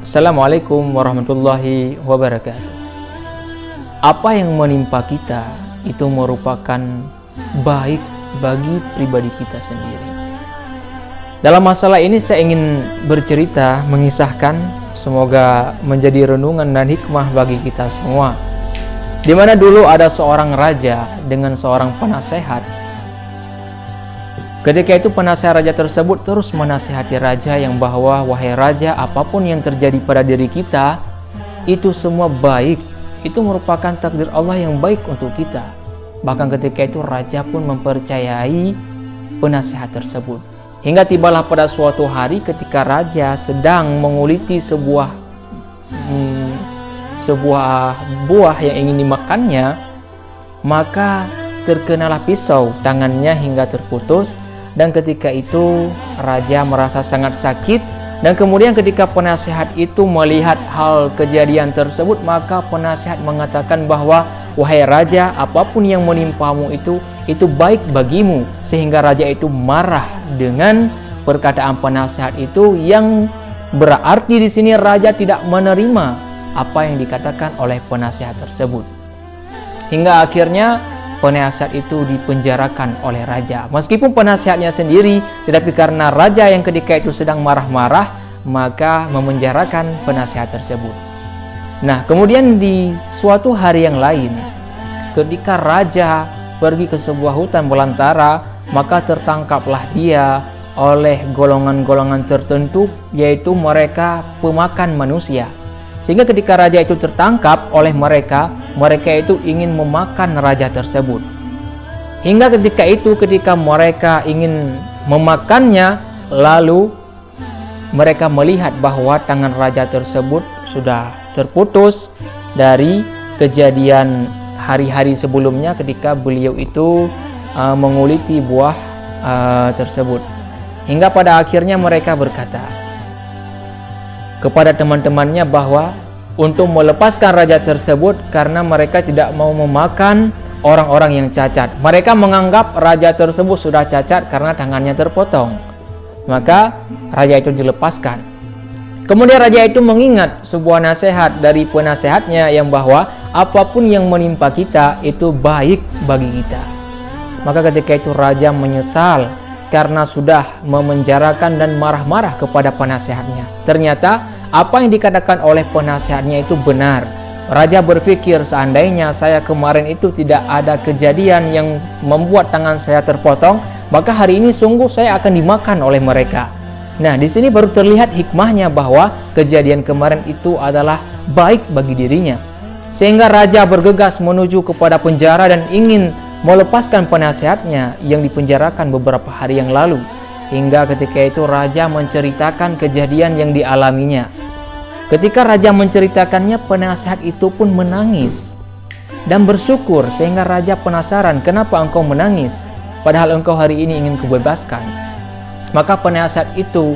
Assalamualaikum warahmatullahi wabarakatuh. Apa yang menimpa kita itu merupakan baik bagi pribadi kita sendiri. Dalam masalah ini saya ingin bercerita, mengisahkan, semoga menjadi renungan dan hikmah bagi kita semua. Di mana dulu ada seorang raja dengan seorang penasehat. Ketika itu penasehat raja tersebut terus menasihati raja yang bahwa, wahai raja, apapun yang terjadi pada diri kita itu semua baik. Itu merupakan takdir Allah yang baik untuk kita. Bahkan ketika itu raja pun mempercayai penasehat tersebut. Hingga tibalah pada suatu hari ketika raja sedang menguliti sebuah buah yang ingin dimakannya, maka terkenalah pisau tangannya hingga terputus. Dan ketika itu raja merasa sangat sakit. Dan kemudian ketika penasehat itu melihat hal kejadian tersebut, maka penasehat mengatakan bahwa, wahai raja, apapun yang menimpamu itu baik bagimu. Sehingga raja itu marah dengan perkataan penasehat itu, yang berarti di sini raja tidak menerima apa yang dikatakan oleh penasehat tersebut. Hingga akhirnya penasehat itu dipenjarakan oleh raja. Meskipun penasehatnya sendiri, tetapi karena raja yang ketika itu sedang marah-marah, maka memenjarakan penasehat tersebut. Nah, kemudian di suatu hari yang lain, ketika raja pergi ke sebuah hutan belantara, maka tertangkaplah dia oleh golongan-golongan tertentu, yaitu mereka pemakan manusia. Sehingga ketika raja itu tertangkap oleh mereka itu ingin memakan raja tersebut. Hingga ketika mereka ingin memakannya, lalu mereka melihat bahwa tangan raja tersebut sudah terputus dari kejadian hari-hari sebelumnya ketika beliau itu menguliti buah tersebut. Hingga pada akhirnya mereka berkata kepada teman-temannya bahwa untuk melepaskan raja tersebut, karena mereka tidak mau memakan orang-orang yang cacat. Mereka menganggap raja tersebut sudah cacat karena tangannya terpotong. Maka raja itu dilepaskan. Kemudian raja itu mengingat sebuah nasihat dari penasehatnya yang bahwa apapun yang menimpa kita itu baik bagi kita. Maka ketika itu raja menyesal karena sudah memenjarakan dan marah-marah kepada penasehatnya. Ternyata apa yang dikatakan oleh penasehatnya itu benar. Raja berpikir, seandainya saya kemarin itu tidak ada kejadian yang membuat tangan saya terpotong, maka hari ini sungguh saya akan dimakan oleh mereka. Nah, di sini baru terlihat hikmahnya bahwa kejadian kemarin itu adalah baik bagi dirinya. Sehingga raja bergegas menuju kepada penjara dan ingin melepaskan penasehatnya yang dipenjarakan beberapa hari yang lalu. Hingga ketika itu raja menceritakan kejadian yang dialaminya. Ketika raja menceritakannya, penasehat itu pun menangis dan bersyukur. Sehingga raja penasaran, kenapa engkau menangis padahal engkau hari ini ingin kubebaskan. Maka penasehat itu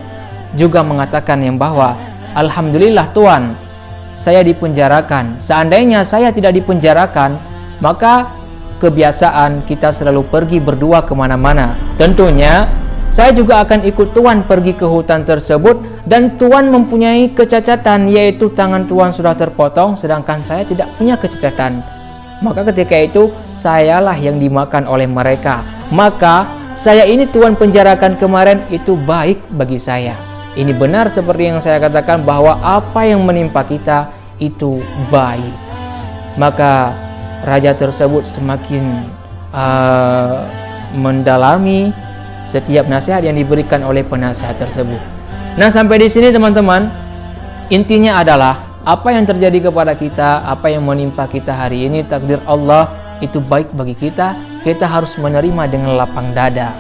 juga mengatakan yang bahwa, alhamdulillah Tuan, saya dipenjarakan. Seandainya saya tidak dipenjarakan, maka kebiasaan kita selalu pergi berdua kemana-mana. Tentunya saya juga akan ikut Tuan pergi ke hutan tersebut, dan Tuan mempunyai kecacatan, yaitu tangan Tuan sudah terpotong, sedangkan saya tidak punya kecacatan. Maka ketika itu sayalah yang dimakan oleh mereka. Maka saya ini Tuan penjarakan kemarin itu baik bagi saya. Ini benar seperti yang saya katakan bahwa apa yang menimpa kita itu baik. Maka raja tersebut semakin mendalami setiap nasihat yang diberikan oleh penasehat tersebut. Nah, sampai di sini teman-teman, intinya adalah apa yang terjadi kepada kita, apa yang menimpa kita hari ini, takdir Allah itu baik bagi kita. Kita harus menerima dengan lapang dada.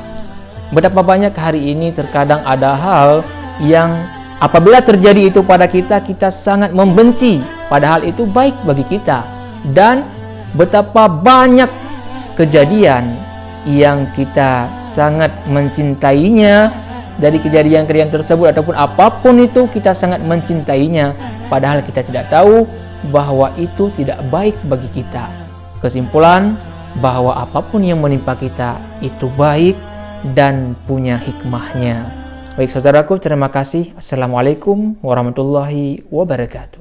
Betapa banyak hari ini terkadang ada hal yang apabila terjadi itu pada kita, kita sangat membenci, padahal itu baik bagi kita. Dan betapa banyak kejadian yang kita sangat mencintainya, dari kejadian-kejadian tersebut ataupun apapun itu kita sangat mencintainya, padahal kita tidak tahu bahwa itu tidak baik bagi kita. Kesimpulan bahwa apapun yang menimpa kita itu baik dan punya hikmahnya. Baik saudaraku, terima kasih. Assalamualaikum warahmatullahi wabarakatuh.